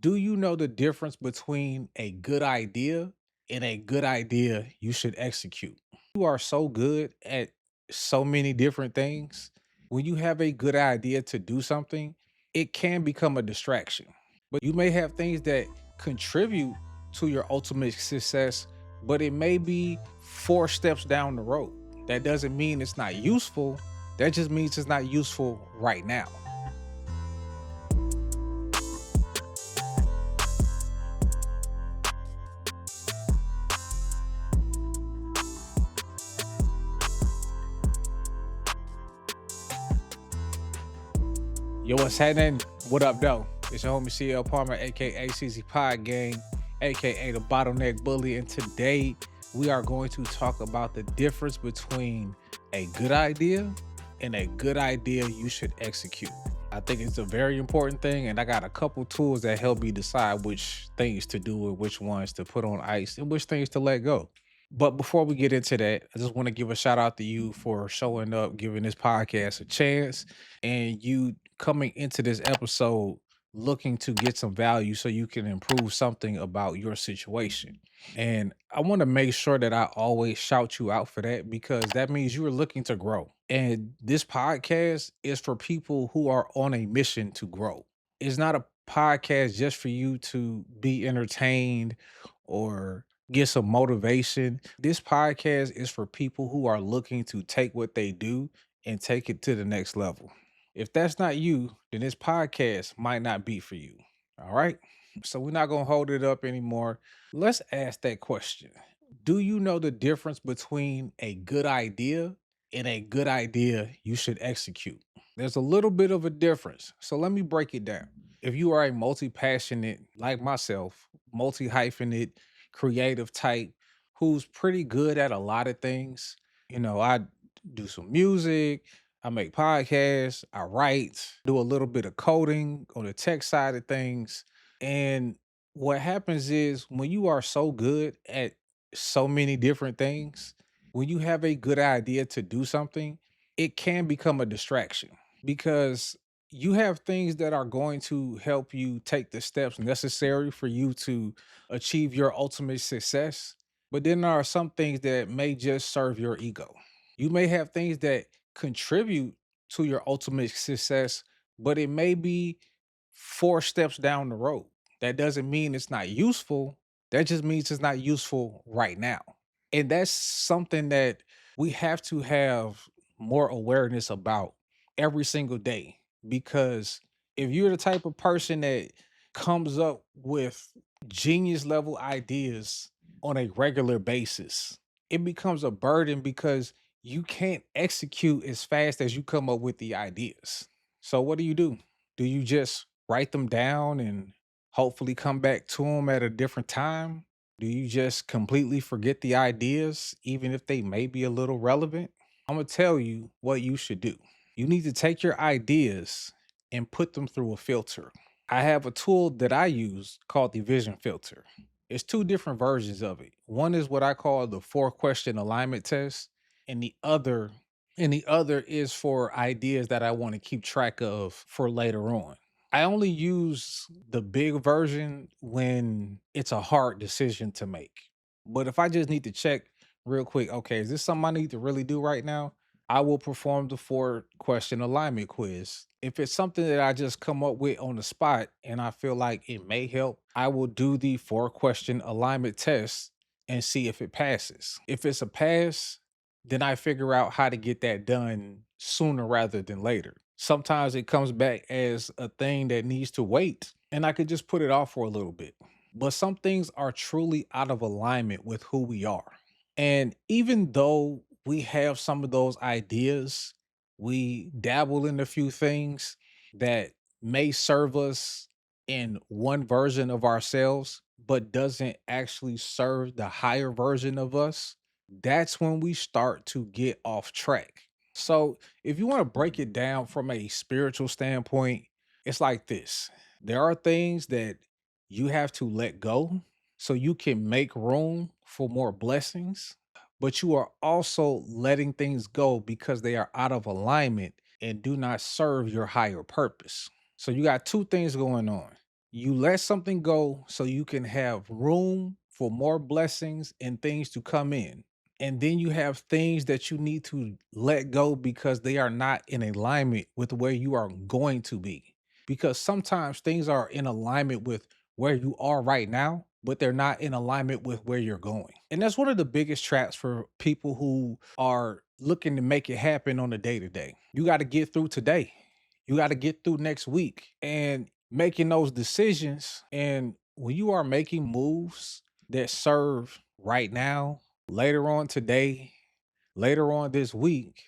Do you know the difference between a good idea and a good idea you should execute? You are so good at so many different things. When you have a good idea to do something, it can become a distraction. But you may have things that contribute to your ultimate success, but it may be four steps down the road. That doesn't mean it's not useful. That just means it's not useful right now. Yo, what's happening? What up, though? It's your homie CL Palmer, aka CZ Pod Gang, aka the Bottleneck Bully, and today we are going to talk about the difference between a good idea and a good idea you should execute. I think it's a very important thing, and I got a couple tools that help me decide which things to do and which ones to put on ice and which things to let go. But before we get into that, I just want to give a shout out to you for showing up, giving this podcast a chance, and you coming into this episode looking to get some value so you can improve something about your situation. And I want to make sure that I always shout you out for that because that means you are looking to grow. And this podcast is for people who are on a mission to grow. It's not a podcast just for you to be entertained or get some motivation. This podcast is for people who are looking to take what they do and take it to the next level. If that's not you, then this podcast might not be for you. All right. So we're not going to hold it up anymore. Let's ask that question. Do you know the difference between a good idea and a good idea you should execute? There's a little bit of a difference. So let me break it down. If you are a multi passionate, like myself, multi hyphenate, creative type who's pretty good at a lot of things, I do some music, I make podcasts, I write, do a little bit of coding on the tech side of things. And what happens is when you are so good at so many different things, when you have a good idea to do something, it can become a distraction because you have things that are going to help you take the steps necessary for you to achieve your ultimate success. But then there are some things that may just serve your ego. You may have things that contribute to your ultimate success, but it may be four steps down the road. That doesn't mean it's not useful. That just means it's not useful right now. And that's something that we have to have more awareness about every single day. Because if you're the type of person that comes up with genius level ideas on a regular basis, it becomes a burden because you can't execute as fast as you come up with the ideas. So, what do? Do you just write them down and hopefully come back to them at a different time? Do you just completely forget the ideas, even if they may be a little relevant? I'm going to tell you what you should do. You need to take your ideas and put them through a filter. I have a tool that I use called the vision filter. It's two different versions of it. One is what I call the four question alignment test, and the other is for ideas that I want to keep track of for later on. I only use the big version when it's a hard decision to make. But if I just need to check real quick, okay, is this something I need to really do right now? I will perform the four question alignment quiz. If it's something that I just come up with on the spot and I feel like it may help, I will do the four question alignment test and see if it passes. If it's a pass, then I figure out how to get that done sooner rather than later. Sometimes it comes back as a thing that needs to wait, and I could just put it off for a little bit. But some things are truly out of alignment with who we are. And even though we have some of those ideas, we dabble in a few things that may serve us in one version of ourselves, but doesn't actually serve the higher version of us. That's when we start to get off track. So, if you want to break it down from a spiritual standpoint, it's like this: there are things that you have to let go so you can make room for more blessings, but you are also letting things go because they are out of alignment and do not serve your higher purpose. So, you got two things going on. You let something go so you can have room for more blessings and things to come in. And then you have things that you need to let go because they are not in alignment with where you are going to be. Because sometimes things are in alignment with where you are right now, but they're not in alignment with where you're going. And that's one of the biggest traps for people who are looking to make it happen on a day to day. You got to get through today. You got to get through next week and making those decisions. And when you are making moves that serve right now, later on today, later on this week,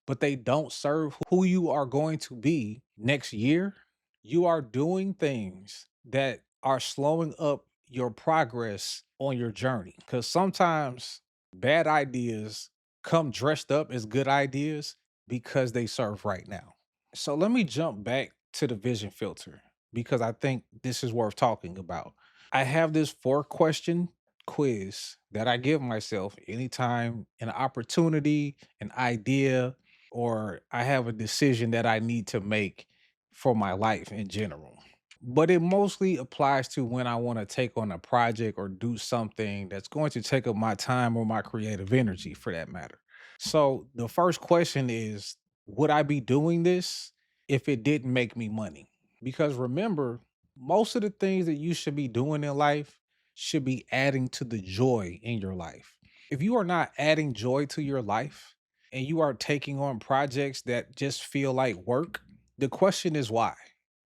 but they don't serve who you are going to be next year, you are doing things that are slowing up your progress on your journey. Because sometimes bad ideas come dressed up as good ideas because they serve right now. So let me jump back to the vision filter because I think this is worth talking about. I have this 4 question quiz that I give myself anytime an opportunity, an idea, or I have a decision that I need to make for my life in general. But it mostly applies to when I want to take on a project or do something that's going to take up my time or my creative energy for that matter. So the first question is, would I be doing this if it didn't make me money? Because remember, most of the things that you should be doing in life should be adding to the joy in your life. If you are not adding joy to your life and you are taking on projects that just feel like work, the question is why?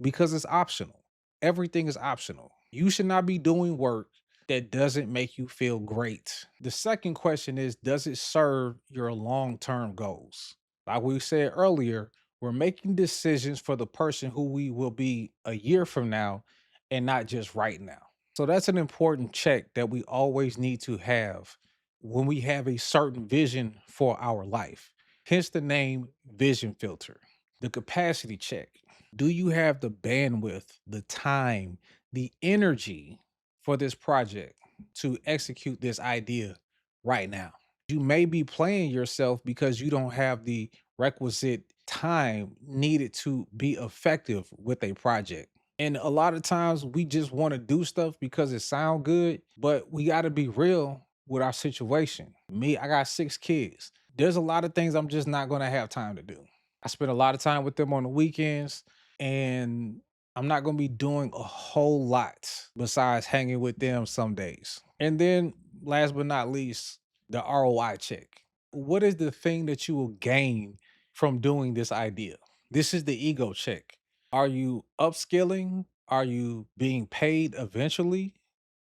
Because it's optional. Everything is optional. You should not be doing work that doesn't make you feel great. The second question is, does it serve your long term goals? Like we said earlier, we're making decisions for the person who we will be a year from now and not just right now. So that's an important check that we always need to have when we have a certain vision for our life. Hence the name vision filter. The capacity check. Do you have the bandwidth, the time, the energy for this project to execute this idea right now? You may be playing yourself because you don't have the requisite time needed to be effective with a project. And a lot of times we just want to do stuff because it sound good, but we got to be real with our situation. Me, I got 6 kids. There's a lot of things I'm just not going to have time to do. I spend a lot of time with them on the weekends, and I'm not going to be doing a whole lot besides hanging with them some days. And then last but not least, the ROI check. What is the thing that you will gain from doing this idea? This is the ego check. Are you upskilling? Are you being paid eventually?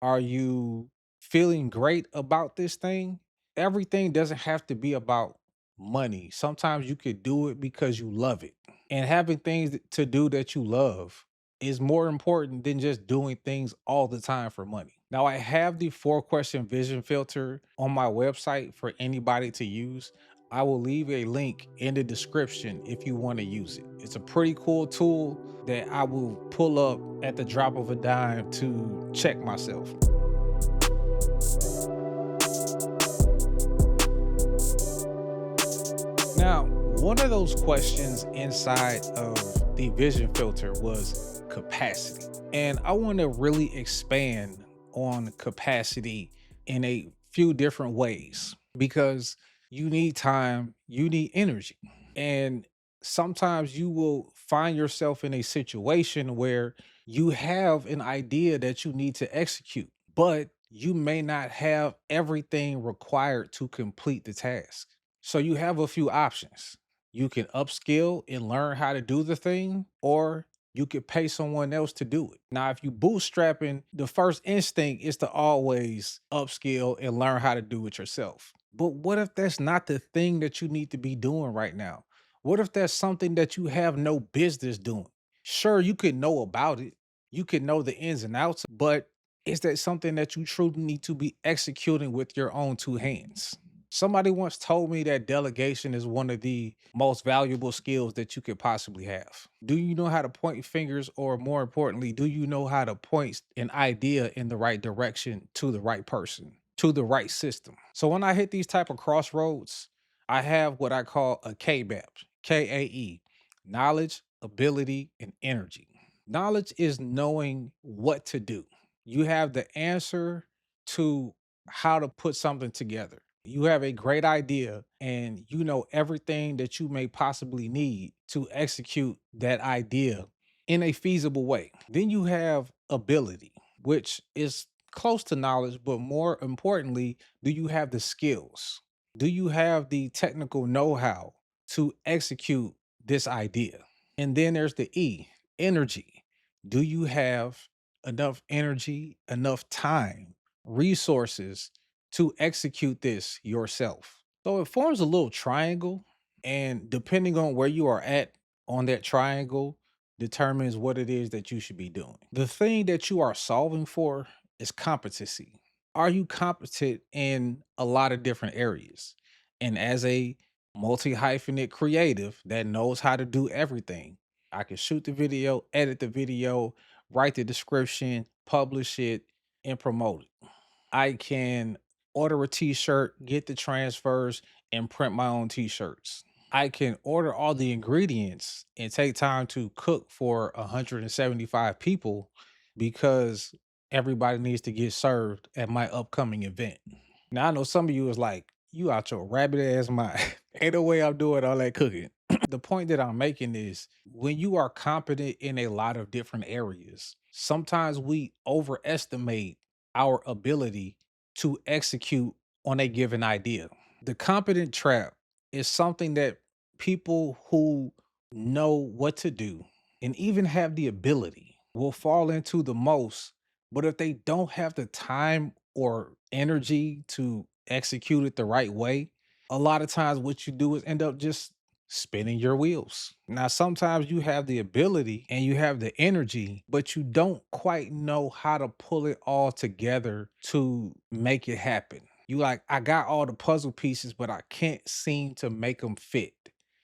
Are you feeling great about this thing? Everything doesn't have to be about money. Sometimes you could do it because you love it. And having things to do that you love is more important than just doing things all the time for money. Now, I have the 4 question vision filter on my website for anybody to use. I will leave a link in the description if you want to use it. It's a pretty cool tool that I will pull up at the drop of a dime to check myself. Now, one of those questions inside of the vision filter was capacity. And I want to really expand on capacity in a few different ways because you need time, you need energy. And sometimes you will find yourself in a situation where you have an idea that you need to execute, but you may not have everything required to complete the task. So you have a few options. You can upskill and learn how to do the thing, or you could pay someone else to do it. Now, if you bootstrapping, the first instinct is to always upskill and learn how to do it yourself. But what if that's not the thing that you need to be doing right now? What if that's something that you have no business doing? Sure, you could know about it, you could know the ins and outs, but is that something that you truly need to be executing with your own 2 hands? Somebody once told me that delegation is one of the most valuable skills that you could possibly have. Do you know how to point fingers, or more importantly, do you know how to point an idea in the right direction to the right person, to the right system? So when I hit these type of crossroads, I have what I call a KBAP, K-A-E, knowledge, ability, and energy. Knowledge is knowing what to do. You have the answer to how to put something together. You have a great idea and you know everything that you may possibly need to execute that idea in a feasible way. Then you have ability, which is close to knowledge, but more importantly, do you have the skills? Do you have the technical know how to execute this idea? And then there's the E, energy. Do you have enough energy, enough time, resources to execute this yourself? So it forms a little triangle, and depending on where you are at on that triangle, determines what it is that you should be doing. The thing that you are solving for is competency. Are you competent in a lot of different areas? And as a multi hyphenate creative that knows how to do everything, I can shoot the video, edit the video, write the description, publish it, and promote it. I can order a t-shirt, get the transfers, and print my own t-shirts. I can order all the ingredients and take time to cook for 175 people because everybody needs to get served at my upcoming event. Now I know some of you is like, you out your rabbit ass mind. Ain't no way I'm doing all that cooking. The point that I'm making is when you are competent in a lot of different areas, sometimes we overestimate our ability to execute on a given idea. The competent trap is something that people who know what to do and even have the ability will fall into the most. But if they don't have the time or energy to execute it the right way, a lot of times what you do is end up just spinning your wheels. Now, sometimes you have the ability and you have the energy, but you don't quite know how to pull it all together to make it happen. You like, I got all the puzzle pieces, but I can't seem to make them fit.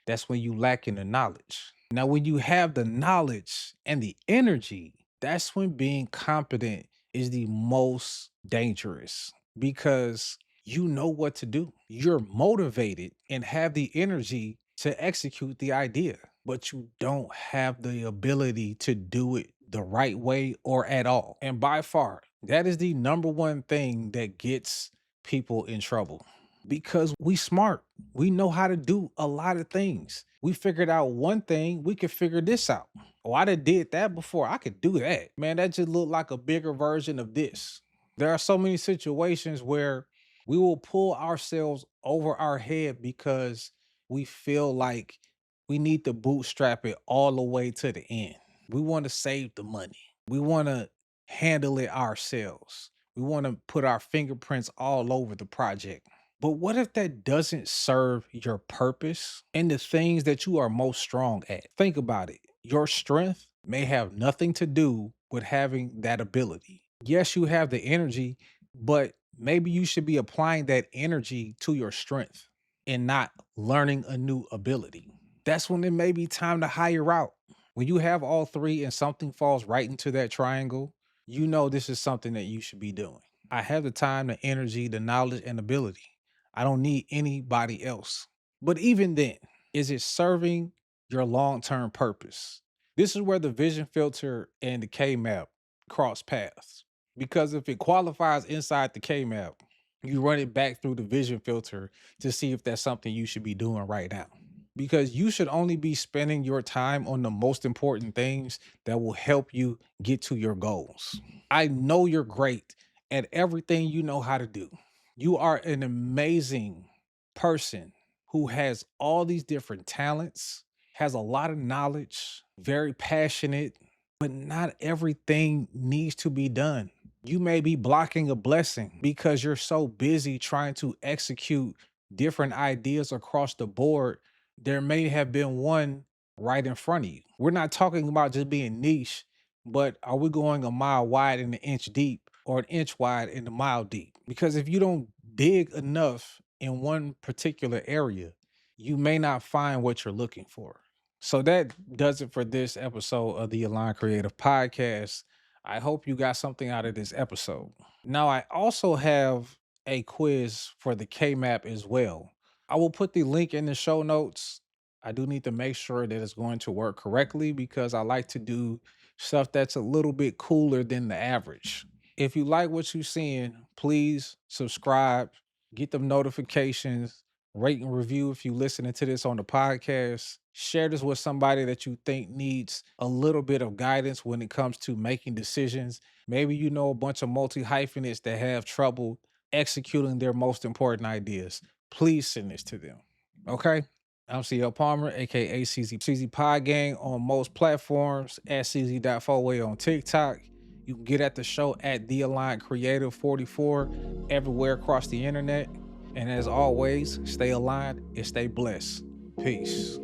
That's when you lack in the knowledge. Now, when you have the knowledge and the energy, that's when being competent is the most dangerous because you know what to do. You're motivated and have the energy to execute the idea, but you don't have the ability to do it the right way or at all. And by far, that is the number one thing that gets people in trouble because we smart. We know how to do a lot of things. We figured out one thing, we could figure this out. Oh, I done did that before. I could do that. Man, that just looked like a bigger version of this. There are so many situations where we will pull ourselves over our head because we feel like we need to bootstrap it all the way to the end. We want to save the money. We want to handle it ourselves. We want to put our fingerprints all over the project. But what if that doesn't serve your purpose and the things that you are most strong at? Think about it. Your strength may have nothing to do with having that ability. Yes, you have the energy, but maybe you should be applying that energy to your strength and not learning a new ability. That's when it may be time to hire out. When you have all three and something falls right into that triangle, you know this is something that you should be doing. I have the time, the energy, the knowledge, and ability. I don't need anybody else. But even then, is it serving your long term purpose? This is where the vision filter and the K map cross paths. Because if it qualifies inside the K map, you run it back through the vision filter to see if that's something you should be doing right now. Because you should only be spending your time on the most important things that will help you get to your goals. I know you're great at everything you know how to do. You are an amazing person who has all these different talents, has a lot of knowledge, very passionate, but not everything needs to be done. You may be blocking a blessing because you're so busy trying to execute different ideas across the board. There may have been one right in front of you. We're not talking about just being niche, but are we going a mile wide and an inch deep or an inch wide and a mile deep? Because if you don't dig enough in one particular area, you may not find what you're looking for. So that does it for this episode of the Align Creative Podcast. I hope you got something out of this episode. Now, I also have a quiz for the K map as well. I will put the link in the show notes. I do need to make sure that it's going to work correctly because I like to do stuff that's a little bit cooler than the average. If you like what you're seeing, please subscribe, get them notifications, rate and review if you listening to this on the podcast. Share this with somebody that you think needs a little bit of guidance when it comes to making decisions. Maybe you know a bunch of multi hyphenates that have trouble executing their most important ideas. Please send this to them. Okay? I'm CL Palmer, aka CZ Pod Gang on most platforms, at CZ.Fourway on TikTok. You can get at the show at The Aligned Creative 44 everywhere across the internet. And as always, stay aligned and stay blessed. Peace.